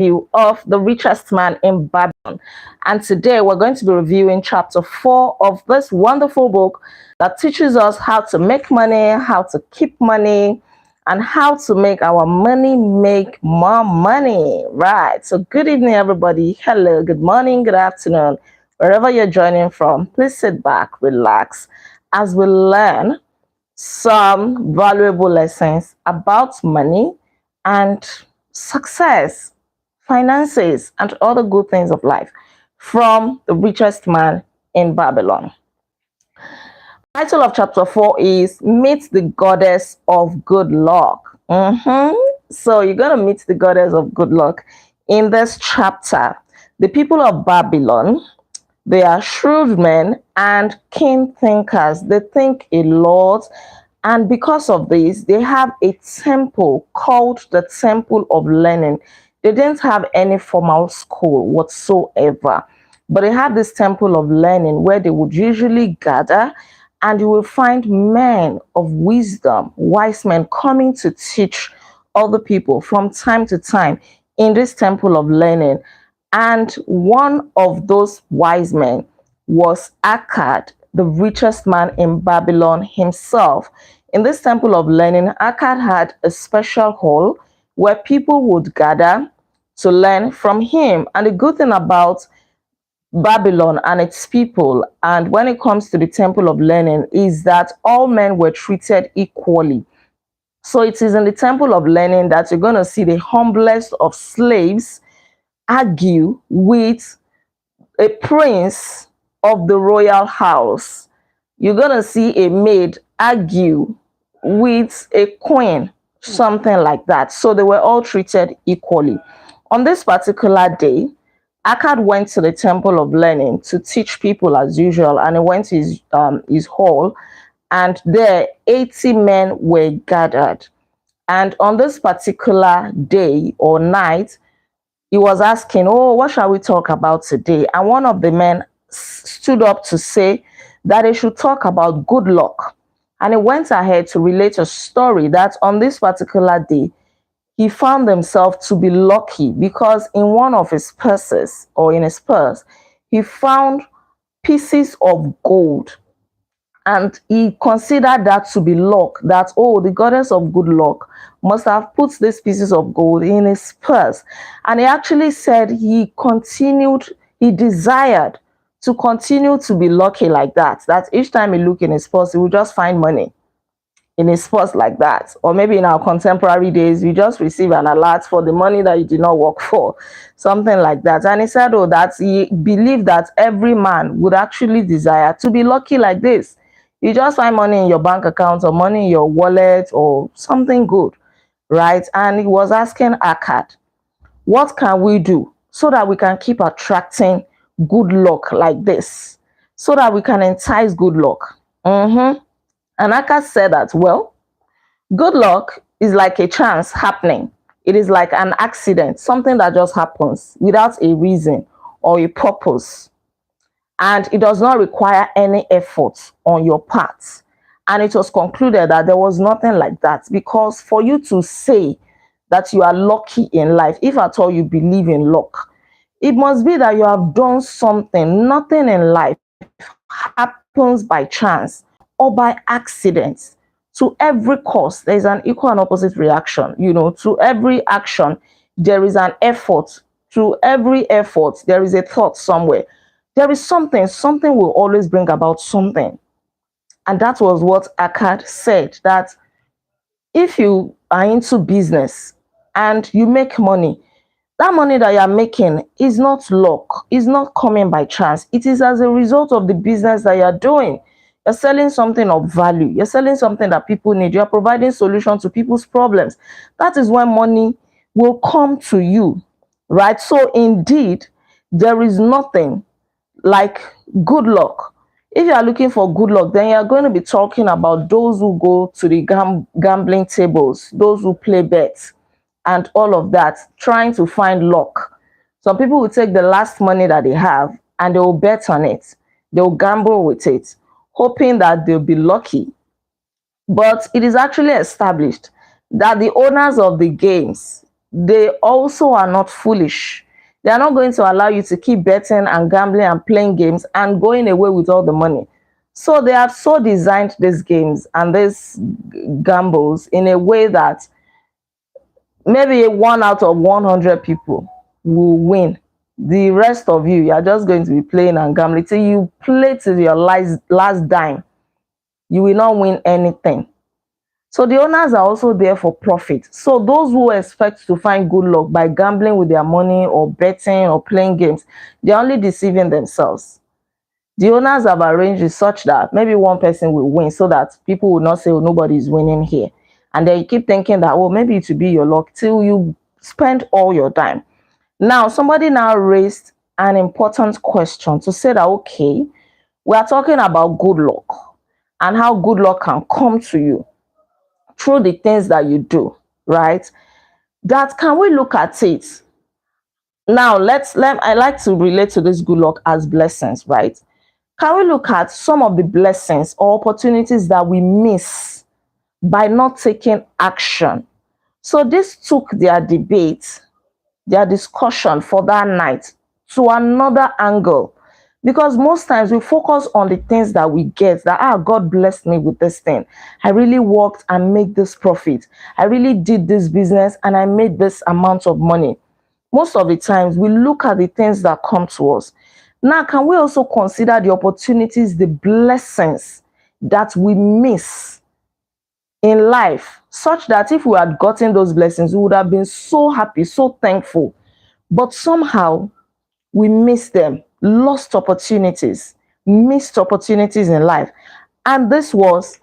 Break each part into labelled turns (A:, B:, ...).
A: review of The Richest Man in Babylon. And today we're going to be reviewing chapter 4 of this wonderful book that teaches us how to make money, how to keep money, and how to make our money make more money. Right. So, good evening, everybody. Hello, good morning, good afternoon, wherever you're joining from. Please sit back, relax as we learn some valuable lessons about money and success, finances, and other good things of life from The Richest Man in Babylon. Title of chapter 4 is Meet the Goddess of Good Luck. So you're going to meet the Goddess of Good Luck in this chapter. The people of Babylon, they are shrewd men and keen thinkers. They think a lot. And because of this, they have a temple called the Temple of Learning. They didn't have any formal school whatsoever, but they had this Temple of Learning where they would usually gather, and you will find men of wisdom, wise men coming to teach other people from time to time in this Temple of Learning. And one of those wise men was Akkad, the richest man in Babylon himself. In this Temple of Learning, Akkad had a special hall where people would gather to learn from him. And the good thing about Babylon and its people, and when it comes to the Temple of Learning, is that all men were treated equally. So it is in the Temple of Learning that you're going to see the humblest of slaves argue with a prince of the royal house. You're going to see a maid argue with a queen, something like that. So they were all treated equally. On this particular day, Akkad went to the Temple of Learning to teach people as usual, and he went to his hall, and there 80 men were gathered. And on this particular day or night, he was asking, "Oh, what shall we talk about today?" And one of the men stood up to say that they should talk about good luck. And he went ahead to relate a story that on this particular day, he found himself to be lucky because in one of his purses, or in his purse, he found pieces of gold. And he considered that to be luck, that, oh, the goddess of good luck must have put these pieces of gold in his purse. And he actually said he desired to continue to be lucky like that each time he looked in his purse, he would just find money in his purse like that. Or maybe in our contemporary days, you just receive an alert for the money that you did not work for, something like that. And he said, oh, that he believed that every man would actually desire to be lucky like this. You just find money in your bank account or money in your wallet or something good, right? And he was asking Akkad, what can we do so that we can keep attracting good luck like this, so that we can entice good luck? And Akkad said that, well, good luck is like a chance happening. It is like an accident, something that just happens without a reason or a purpose. And it does not require any effort on your part. And it was concluded that there was nothing like that, because for you to say that you are lucky in life, if at all you believe in luck, it must be that you have done something. Nothing in life happens by chance or by accident. To every cause, there is an equal and opposite reaction. To every action, there is an effort. To every effort, there is a thought somewhere. There is something will always bring about something. And that was what Akkad said, that if you are into business and you make money, that money that you are making is not luck, is not coming by chance. It is as a result of the business that you are doing. You're selling something of value. You're selling something that people need. You're providing solutions to people's problems. That is when money will come to you, right? So indeed, there is nothing like good luck. If you are looking for good luck, then you are going to be talking about those who go to the gambling tables, those who play bets and all of that, trying to find luck. Some people will take the last money that they have and they will bet on it. They'll gamble with it, hoping that they'll be lucky. But it is actually established that the owners of the games, they also are not foolish. They are not going to allow you to keep betting and gambling and playing games and going away with all the money. So they have so designed these games and these gambles in a way that maybe 1 out of 100 people will win. The rest of you, you are just going to be playing and gambling till you play till your last dime. You will not win anything. So the owners are also there for profit. So those who expect to find good luck by gambling with their money or betting or playing games, they're only deceiving themselves. The owners have arranged it such that maybe one person will win so that people will not say, oh, nobody is winning here. And then you keep thinking that, oh, maybe it will be your luck till you spend all your time. Now, somebody now raised an important question to say that, okay, we are talking about good luck and how good luck can come to you through the things that you do, right? That can we look at it now? I like to relate to this good luck as blessings, right? Can we look at some of the blessings or opportunities that we miss by not taking action? So this took their debate, their discussion for that night to another angle, because most times we focus on the things that we get, that God blessed me with this thing, I really worked and made this profit, I really did this business and I made this amount of money. Most of the times we look at the things that come to us. Now, can we also consider the opportunities, the blessings that we miss in life, such that if we had gotten those blessings, we would have been so happy, so thankful, but somehow we miss them, lost opportunities, missed opportunities in life. And this was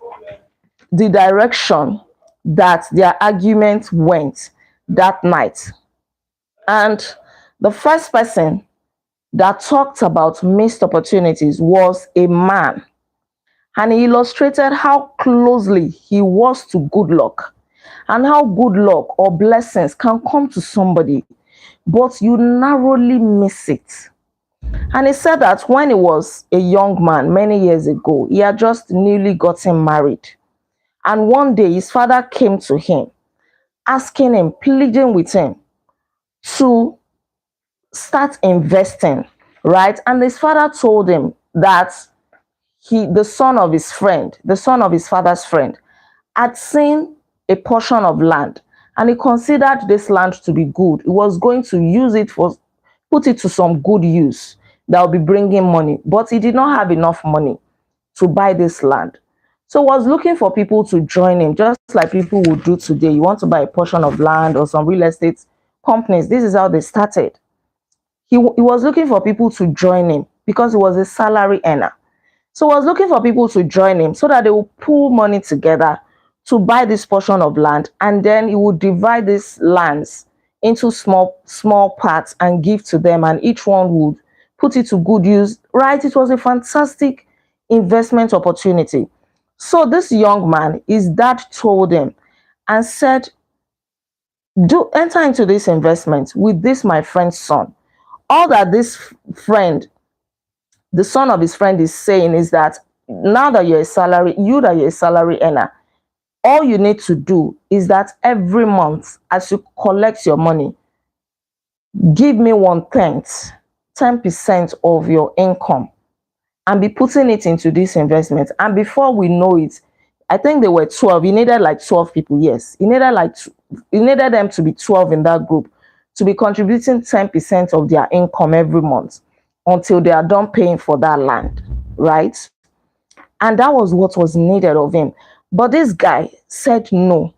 A: the direction that their argument went that night. And the first person that talked about missed opportunities was a man. And he illustrated how closely he was to good luck and how good luck or blessings can come to somebody, but you narrowly miss it. And he said that when he was a young man many years ago, he had just newly gotten married. And one day his father came to him, asking him, pleading with him to start investing, right? And his father told him that the son of his friend, the son of his father's friend, had seen a portion of land and he considered this land to be good. He was going to use it put it to some good use that will be bringing money, but he did not have enough money to buy this land. So was looking for people to join him, just like people would do today. You want to buy a portion of land or some real estate companies. This is how they started. He was looking for people to join him because he was a salary earner. So he was looking for people to join him so that they will pool money together to buy this portion of land, and then he would divide these lands into small parts and give to them, and each one would put it to good use, right? It was a fantastic investment opportunity. So this young man, his dad told him and said, do enter into this investment with this my friend's son. All that this friend, the son of his friend, is saying is that now that you're a salary earner, all you need to do is that every month as you collect your money, give me 1/10, 10% of your income, and be putting it into this investment. And before we know it, I think there were 12. He needed like 12 people. Yes, he needed them to be 12 in that group to be contributing 10% of their income every month until they are done paying for that land, right? And that was what was needed of him. But this guy said no.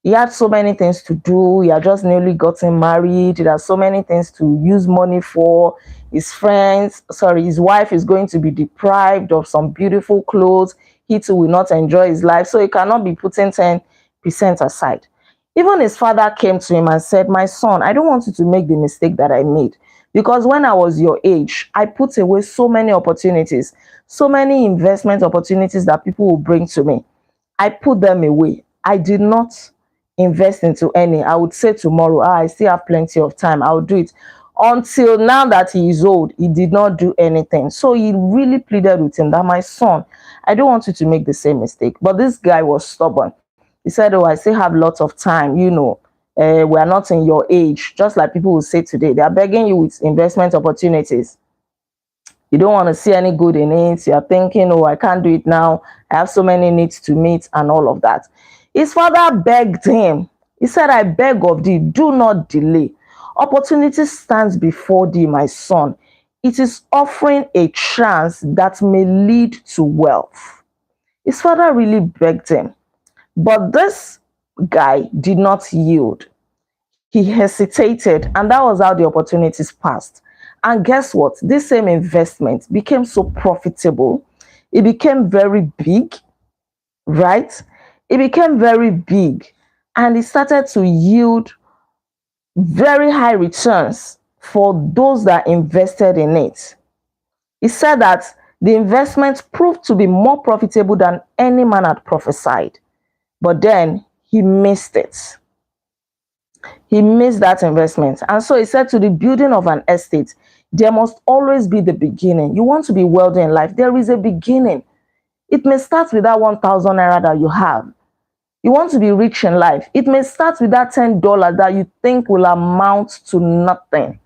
A: He had so many things to do. He had just newly gotten married. He had so many things to use money for. His wife is going to be deprived of some beautiful clothes. He too will not enjoy his life. So he cannot be putting 10% aside. Even his father came to him and said, my son, I don't want you to make the mistake that I made. Because when I was your age, I put away so many opportunities, so many investment opportunities that people will bring to me. I put them away. I did not invest into any. I would say tomorrow, I still have plenty of time, I'll do it. Until now that he is old, he did not do anything. So he really pleaded with him that, my son, I don't want you to make the same mistake. But this guy was stubborn. He said, oh, I still have lots of time, we are not in your age, just like people will say today. They are begging you with investment opportunities. You don't want to see any good in it. You are thinking, oh, I can't do it now. I have so many needs to meet and all of that. His father begged him. He said, I beg of thee, do not delay. Opportunity stands before thee, my son. It is offering a chance that may lead to wealth. His father really begged him. But this guy did not yield. He hesitated, and that was how the opportunities passed. And guess what? This same investment became so profitable. It became very big, right? It became very big, and it started to yield very high returns for those that invested in it. He said that the investment proved to be more profitable than any man had prophesied. But then he missed it. He missed that investment. And so he said, to the building of an estate, there must always be the beginning. You want to be wealthy in life, there is a beginning. It may start with that 1,000 naira that you have. You want to be rich in life, it may start with that $10 that you think will amount to nothing.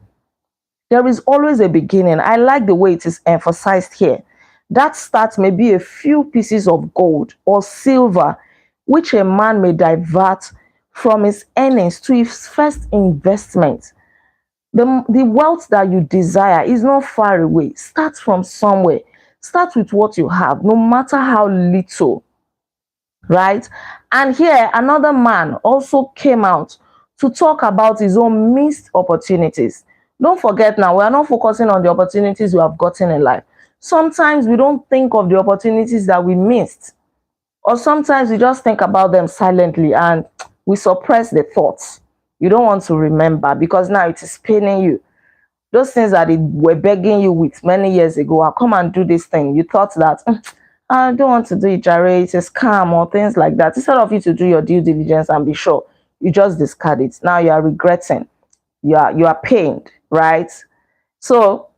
A: There is always a beginning. I like the way it is emphasized here. That start may be a few pieces of gold or silver, which a man may divert from his earnings to his first investment. The wealth that you desire is not far away. Start from somewhere. Start with what you have, no matter how little, right? And here, another man also came out to talk about his own missed opportunities. Don't forget now, we are not focusing on the opportunities we have gotten in life. Sometimes we don't think of the opportunities that we missed. Or sometimes we just think about them silently and we suppress the thoughts. You don't want to remember because now it is paining you. Those things that they were begging you with many years ago, I'll come and do this thing. You thought that, I don't want to do it, Jare, it's a scam or things like that. Instead of you to do your due diligence and be sure, you just discard it. Now you are regretting. You are pained, right? So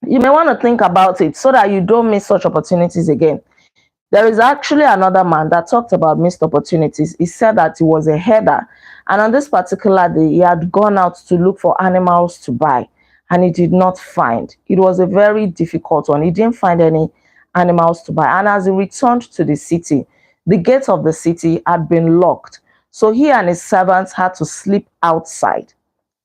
A: you may want to think about it so that you don't miss such opportunities again. There is actually another man that talked about missed opportunities. He said that he was a herder, and on this particular day, he had gone out to look for animals to buy, and he did not find. It was a very difficult one. He didn't find any animals to buy, and as he returned to the city, the gates of the city had been locked. So he and his servants had to sleep outside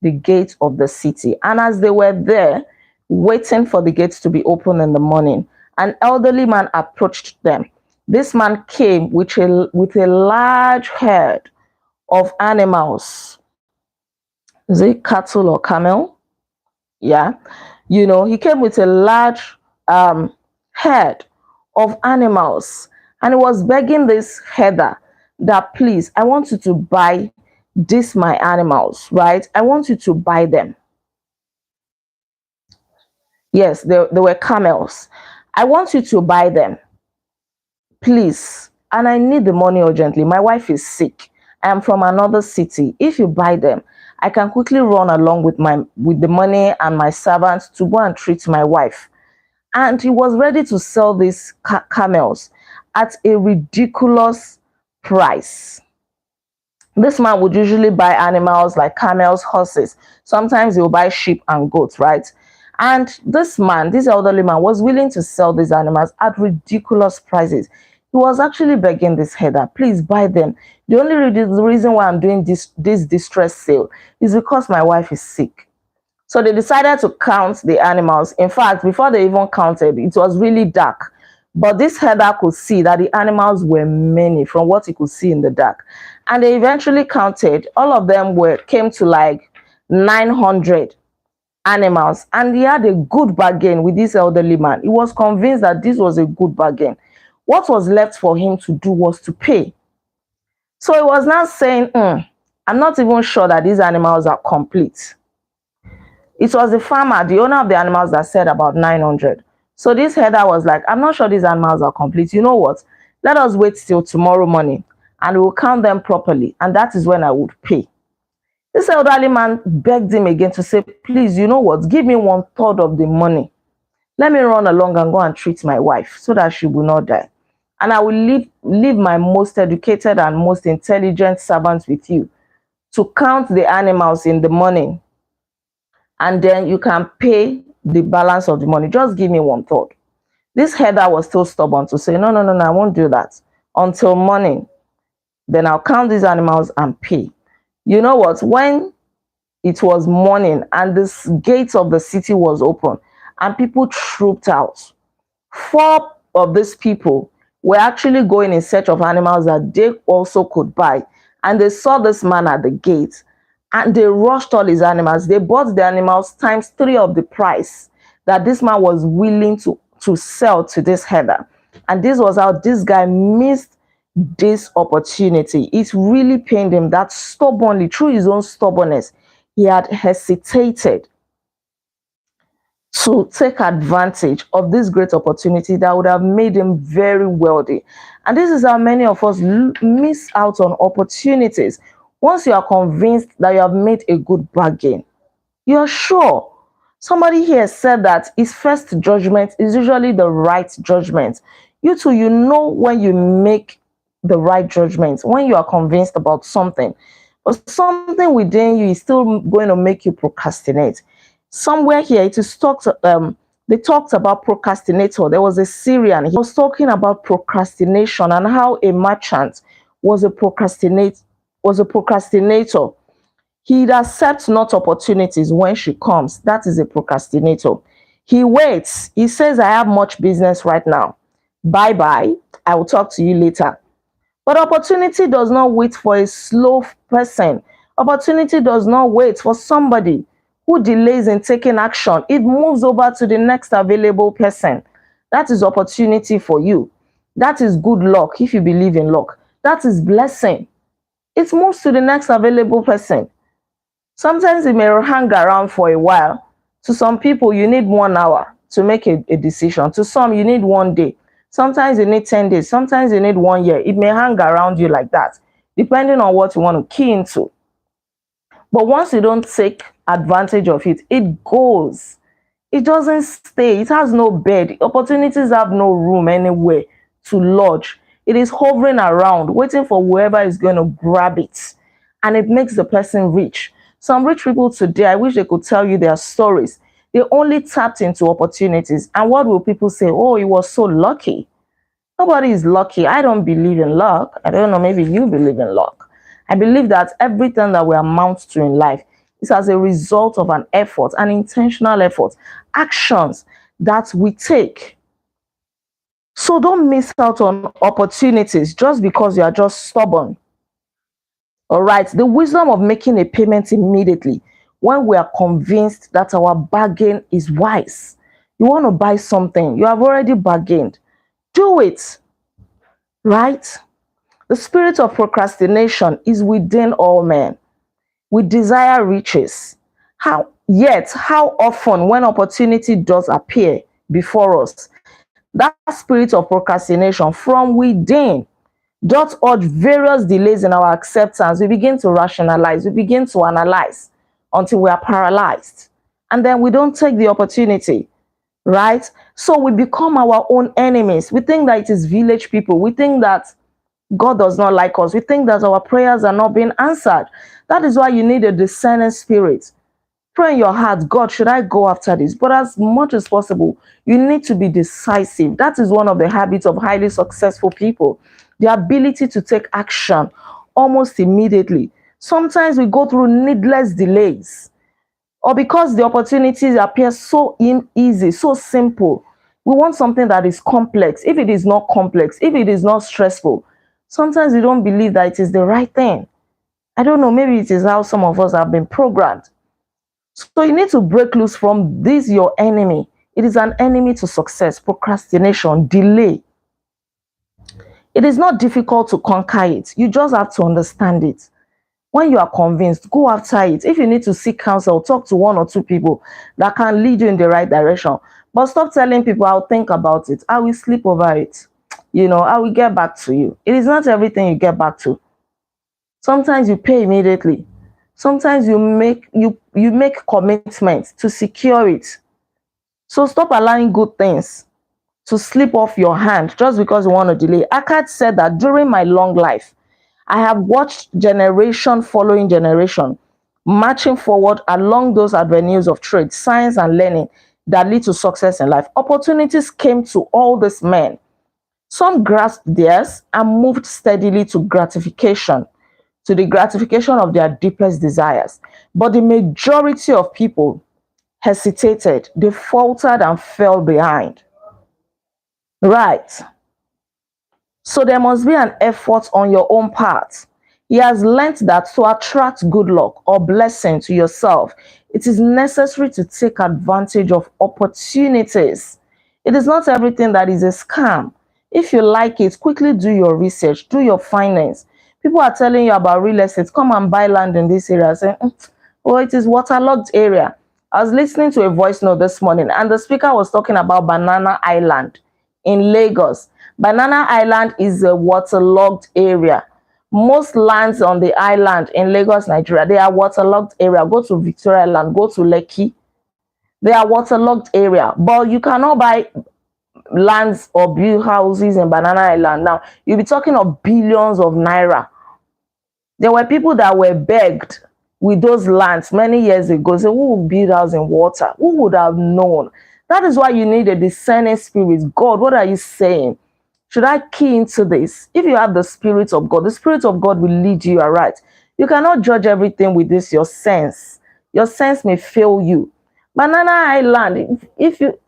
A: the gate of the city. And as they were there, waiting for the gates to be opened in the morning, an elderly man approached them. This man came with a large herd of animals. Is it cattle or camel? Yeah. He came with a large herd of animals, and he was begging this herder that, please, I want you to buy my animals, right? I want you to buy them. Yes, they were camels. I want you to buy them, please. And I need the money urgently. My wife is sick. I am from another city. If you buy them, I can quickly run along with the money and my servants to go and treat my wife. And he was ready to sell these camels at a ridiculous price. This man would usually buy animals like camels, horses. Sometimes he'll buy sheep and goats, right? And this elderly man, was willing to sell these animals at ridiculous prices. He was actually begging this herder, please buy them. The only reason why I'm doing this distress sale is because my wife is sick. So they decided to count the animals. In fact, before they even counted, it was really dark. But this herder could see that the animals were many from what he could see in the dark. And they eventually counted. All of them came to like 900 animals. And he had a good bargain with this elderly man. He was convinced that this was a good bargain. What was left for him to do was to pay. So he was now saying, I'm not even sure that these animals are complete. It was the farmer, the owner of the animals, that said about 900. So this herder was like, I'm not sure these animals are complete. You know what? Let us wait till tomorrow morning and we'll count them properly. And that is when I would pay. This elderly man begged him again to say, please, you know what? Give me 1/3 of the money. Let me run along and go and treat my wife so that she will not die. And I will leave my most educated and most intelligent servants with you to count the animals in the morning, and then you can pay the balance of the money. Just give me 1/3. This herder was still stubborn to say, no, no, no, no, I won't do that until morning. Then I'll count these animals and pay. You know what? When it was morning and the gates of the city was open and people trooped out, 4 of these people were actually going in search of animals that they also could buy. And they saw this man at the gate and they rushed all his animals. They bought the animals times 3 of the price that this man was willing to sell to this herder. And this was how this guy missed this opportunity. It really pained him that stubbornly, through his own stubbornness, he had hesitated to take advantage of this great opportunity that would have made him very wealthy. And this is how many of us miss out on opportunities. Once you are convinced that you have made a good bargain, you're sure. Somebody here said that his first judgment is usually the right judgment. You too, you know when you make the right judgment, when you are convinced about something, but something within you is still going to make you procrastinate. Somewhere here, it is talked. They talked about procrastinator. There was a Syrian. He was talking about procrastination and how a merchant was a procrastinator. He accepts not opportunities when she comes. That is a procrastinator. He waits. He says, I have much business right now. Bye bye. I will talk to you later. But opportunity does not wait for a slow person. Opportunity does not wait for somebody who delays in taking action. It moves over to the next available person. That is opportunity for you. That is good luck if you believe in luck. That is blessing. It moves to the next available person. Sometimes it may hang around for a while. To some people, you need 1 hour to make a decision. To some, you need 1 day. Sometimes you need 10 days. Sometimes you need 1 year. It may hang around you like that, depending on what you want to key into. But once you don't take advantage of it, it goes. It doesn't stay. It has no bed. Opportunities have no room anywhere to lodge. It is hovering around, waiting for whoever is going to grab it. And it makes the person rich. Some rich people today, I wish they could tell you their stories. They only tapped into opportunities. And what will people say? Oh, he was so lucky. Nobody is lucky. I don't believe in luck. I don't know, maybe you believe in luck. I believe that everything that we amount to in life is as a result of an effort, an intentional effort, actions that we take. So don't miss out on opportunities just because you are just stubborn. All right, the wisdom of making a payment immediately when we are convinced that our bargain is wise. You want to buy something, you have already bargained. Do it, right? The spirit of procrastination is within all men. We desire riches. How often when opportunity does appear before us, that spirit of procrastination from within does urge various delays in our acceptance. We begin to rationalize, we begin to analyze until we are paralyzed. And then we don't take the opportunity, right? So we become our own enemies. We think that it is village people. We think that God does not like us. We think that our prayers are not being answered. That is why you need a discerning spirit. Pray in your heart, God, should I go after this? But as much as possible, you need to be decisive. That is one of the habits of highly successful people. The ability to take action almost immediately. Sometimes we go through needless delays, or because the opportunities appear so easy, so simple. We want something that is complex. If it is not complex, if it is not stressful, sometimes we don't believe that it is the right thing. I don't know, maybe it is how some of us have been programmed. So you need to break loose from this, your enemy. It is an enemy to success, procrastination, delay. It is not difficult to conquer it. You just have to understand it. When you are convinced, go after it. If you need to seek counsel, talk to 1 or 2 people that can lead you in the right direction. But stop telling people, I'll think about it. I will sleep over it. I will get back to you. It is not everything you get back to. Sometimes you pay immediately. Sometimes you make commitments to secure it. So stop allowing good things to slip off your hand just because you want to delay. Akkad said that during my long life, I have watched generation following generation marching forward along those avenues of trade, science, and learning that lead to success in life. Opportunities came to all these men. Some grasped theirs and moved steadily to the gratification of their deepest desires. But the majority of people hesitated, they faltered and fell behind. Right. So there must be an effort on your own part. He has learnt that to attract good luck or blessing to yourself, it is necessary to take advantage of opportunities. It is not everything that is a scam. If you like it, quickly do your research, do your finance. People are telling you about real estate. Come and buy land in this area. Saying, oh, it is waterlogged area. I was listening to a voice note this morning, and the speaker was talking about Banana Island in Lagos. Banana Island is a waterlogged area. Most lands on the island in Lagos, Nigeria, they are waterlogged area. Go to Victoria Land, go to Lekki. They are waterlogged area. But you cannot buy lands or build houses in Banana Island. Now, you'll be talking of billions of naira. There were people that were begged with those lands many years ago. So who would build house in water? Who would have known? That is why you need a discerning spirit. God, what are you saying? Should I key into this? If you have the Spirit of God, the Spirit of God will lead you aright. You cannot judge everything with this, your sense. Your sense may fail you. Banana Island, if you,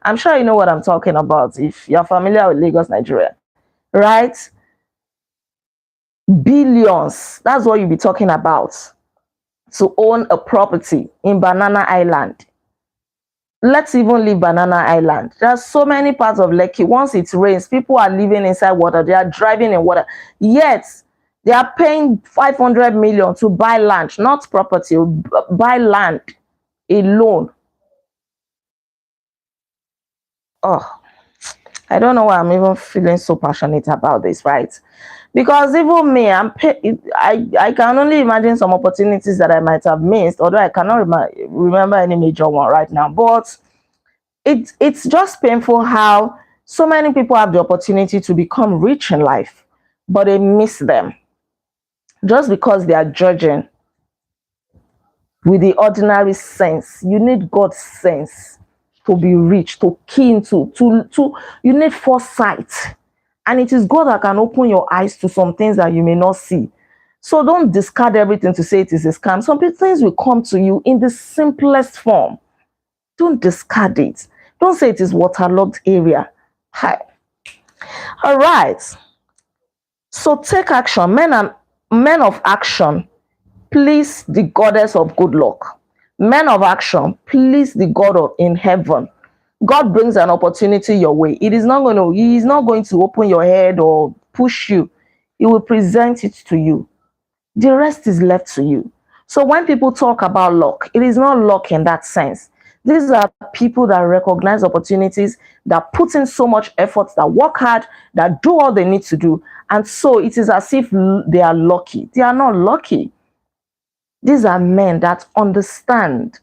A: I'm sure you know what I'm talking about if you're familiar with Lagos, Nigeria, right? Billions, that's what you'll be talking about, to own a property in Banana Island. Let's even leave Banana Island. There are so many parts of Lekki. Once it rains, people are living inside water. They are driving in water. Yet, they are paying 500 million to buy land, not property, buy land alone. Oh, I don't know why I'm even feeling so passionate about this, right? Because even me, I can only imagine some opportunities that I might have missed, although I cannot remember any major one right now. But it's just painful how so many people have the opportunity to become rich in life, but they miss them just because they are judging with the ordinary sense. You need God's sense to be rich, to key into, you need foresight. And it is God that can open your eyes to some things that you may not see. So don't discard everything to say it is a scam. Some things will come to you in the simplest form. Don't discard it. Don't say it is waterlogged area. Hi. All right. So take action. Men of action, please the goddess of good luck. Men of action, please the God in heaven. God brings an opportunity your way. He is not going to open your head or push you. He will present it to you. The rest is left to you. So when people talk about luck, it is not luck in that sense. These are people that recognize opportunities, that put in so much effort, that work hard, that do all they need to do. And so it is as if they are lucky. They are not lucky. These are men that understand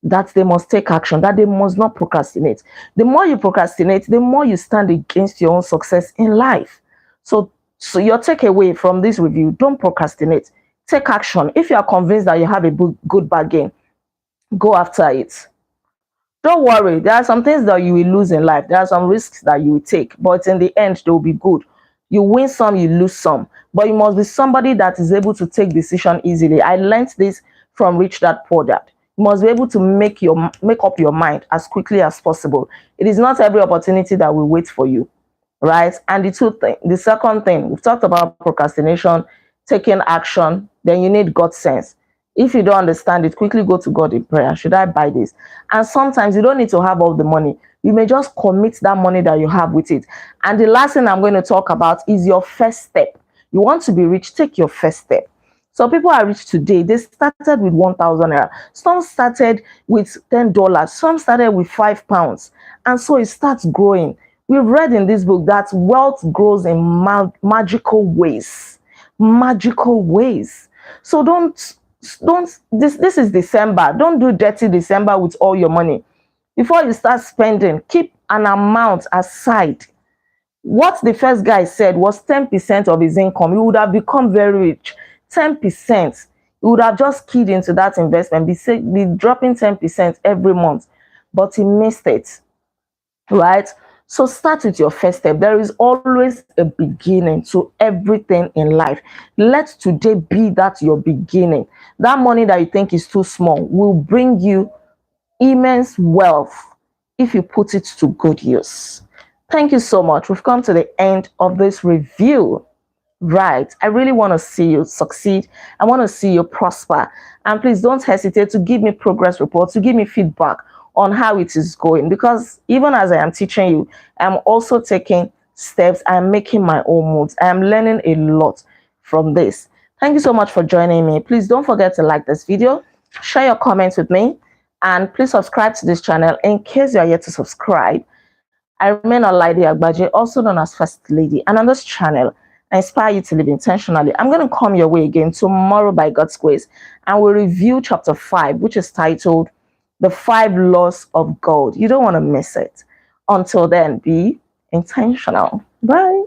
A: that they must take action, that they must not procrastinate. The more you procrastinate, the more you stand against your own success in life. So your takeaway from this review, don't procrastinate. Take action. If you are convinced that you have a good bargain, go after it. Don't worry, there are some things that you will lose in life. There are some risks that you will take, but in the end, they will be good. You win some, you lose some. But you must be somebody that is able to take decision easily. I learned this from Rich Dad Poor Dad. You must be able to make up your mind as quickly as possible. It is not every opportunity that will wait for you, right? And the second thing, we've talked about procrastination, taking action, then you need God's sense. If you don't understand it, quickly go to God in prayer. Should I buy this? And sometimes you don't need to have all the money. You may just commit that money that you have with it. And the last thing I'm going to talk about is your first step. You want to be rich, take your first step. So people are rich today. They started with 1,000 naira. Some started with $10. Some started with £5. And so it starts growing. We've read in this book that wealth grows in magical ways. Magical ways. So this is December. Don't do dirty December with all your money. Before you start spending, keep an amount aside. What the first guy said was 10% of his income. He would have become very rich. 10%. He would have just keyed into that investment, be dropping 10% every month. But he missed it, right? So start with your first step. There is always a beginning to everything in life. Let today be that your beginning. That money that you think is too small will bring you immense wealth if you put it to good use. Thank you so much. We've come to the end of this review. Right. I really want to see you succeed. I want to see you prosper. And please don't hesitate to give me progress reports, to give me feedback on how it is going. Because even as I am teaching you, I'm also taking steps. I'm making my own moves. I am learning a lot from this. Thank you so much for joining me. Please don't forget to like this video, share your comments with me, and please subscribe to this channel in case you are yet to subscribe. I remain Olaide Agbaje, also known as First Lady, and on this channel, I inspire you to live intentionally. I'm going to come your way again tomorrow by God's grace, and we'll review chapter 5, which is titled The 5 Laws of God. You don't want to miss it. Until then, be intentional. Bye.